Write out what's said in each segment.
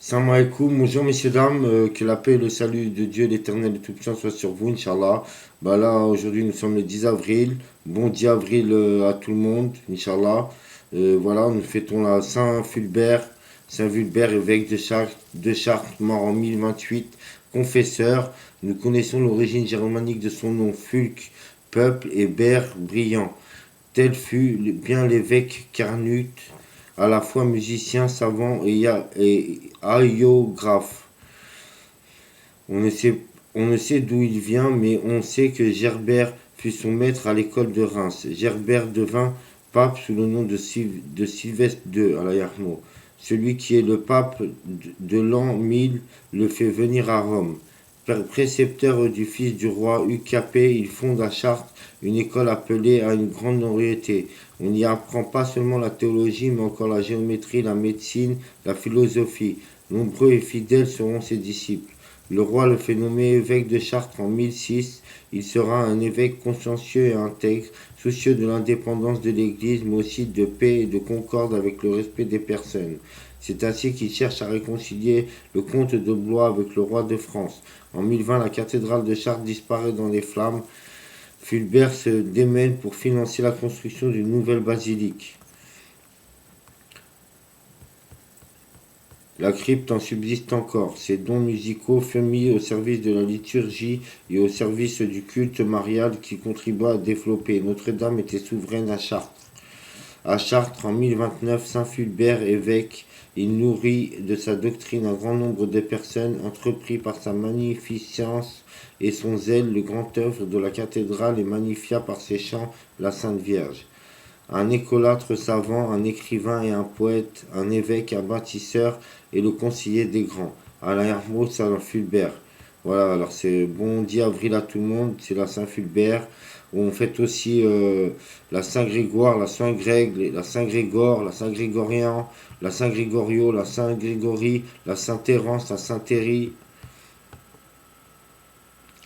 Salam alaikum, bonjour messieurs dames, que la paix et le salut de Dieu l'éternel et tout-puissant soit sur vous, Inch'Allah. Bah là, aujourd'hui nous sommes le 10 avril, bon 10 avril à tout le monde, Inch'Allah. Voilà, nous fêtons la Saint-Fulbert, Saint-Fulbert, évêque de Chartres, mort en 1028, confesseur. Nous connaissons l'origine germanique de son nom, Fulk, peuple, et Ber, brillant. Tel fut bien l'évêque Carnut, à la fois musicien, savant et hagiographe. On ne sait, on ne sait d'où il vient, mais on sait que Gerbert fut son maître à l'école de Reims. Gerbert devint pape sous le nom de Sylvestre II à la Yarmo. Celui qui est le pape de l'an 1000 le fait venir à Rome. Précepteur du fils du roi Ucapé, il fonde à Chartres une école appelée à une grande notoriété. On y apprend pas seulement la théologie, mais encore la géométrie, la médecine, la philosophie. Nombreux et fidèles seront ses disciples. Le roi le fait nommer évêque de Chartres en 1006. Il sera un évêque consciencieux et intègre, soucieux de l'indépendance de l'Église, mais aussi de paix et de concorde avec le respect des personnes. C'est ainsi qu'il cherche à réconcilier le comte de Blois avec le roi de France. En 1020, la cathédrale de Chartres disparaît dans les flammes. Fulbert se démène pour financer la construction d'une nouvelle basilique. La crypte en subsiste encore. Ses dons musicaux furent mis au service de la liturgie et au service du culte marial qui contribua à développer. Notre-Dame était souveraine à Chartres. À Chartres, en 1029, Saint Fulbert, évêque, il nourrit de sa doctrine un grand nombre de personnes, entrepris par sa magnificence et son zèle le grand œuvre de la cathédrale et magnifia par ses chants la Sainte Vierge. Un écolâtre savant, un écrivain et un poète, un évêque, un bâtisseur et le conseiller des grands. Alain Hermos, Saint Fulbert. Voilà, alors c'est bon 10 avril à tout le monde, c'est la Saint-Fulbert. On fête aussi la Saint-Grégoire, la Saint-Greg, la Saint-Grégor, la Saint-Grégorien, la Saint-Grégorio, la Saint-Grégory, la Saint-Thérence, la Saint-Théry,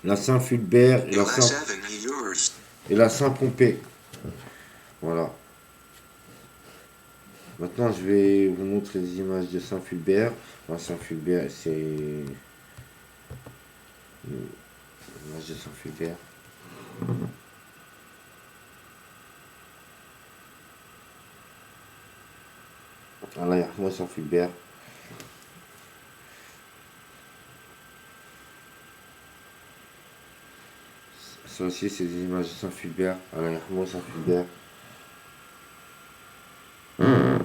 la Saint-Fulbert et la Saint-Pompée. Voilà. Maintenant, je vais vous montrer les images de Saint-Fulbert. Enfin, Saint-Fulbert, c'est l'image de Saint-Fulbert. Voilà, moi Saint-Fulbert. Ça aussi, c'est des images de Saint-Fulbert. Voilà, moi Saint-Fulbert.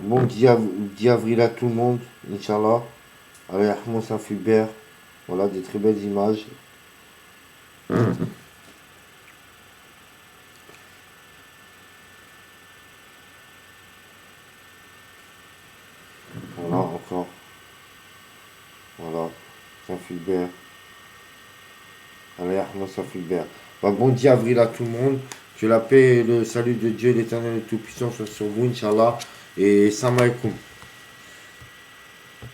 Bon 10 avril à tout le monde, Inch'Allah. Allez, moi Saint-Fulbert. Voilà, des très belles images. Voilà, encore. Voilà, Saint-Fulbert. Allez, moi Saint-Fulbert. Bah, bon 10 avril à tout le monde. Que la paix et le salut de Dieu, l'éternel et tout-puissant, soient sur vous, Inch'Allah. Et salam alaikum.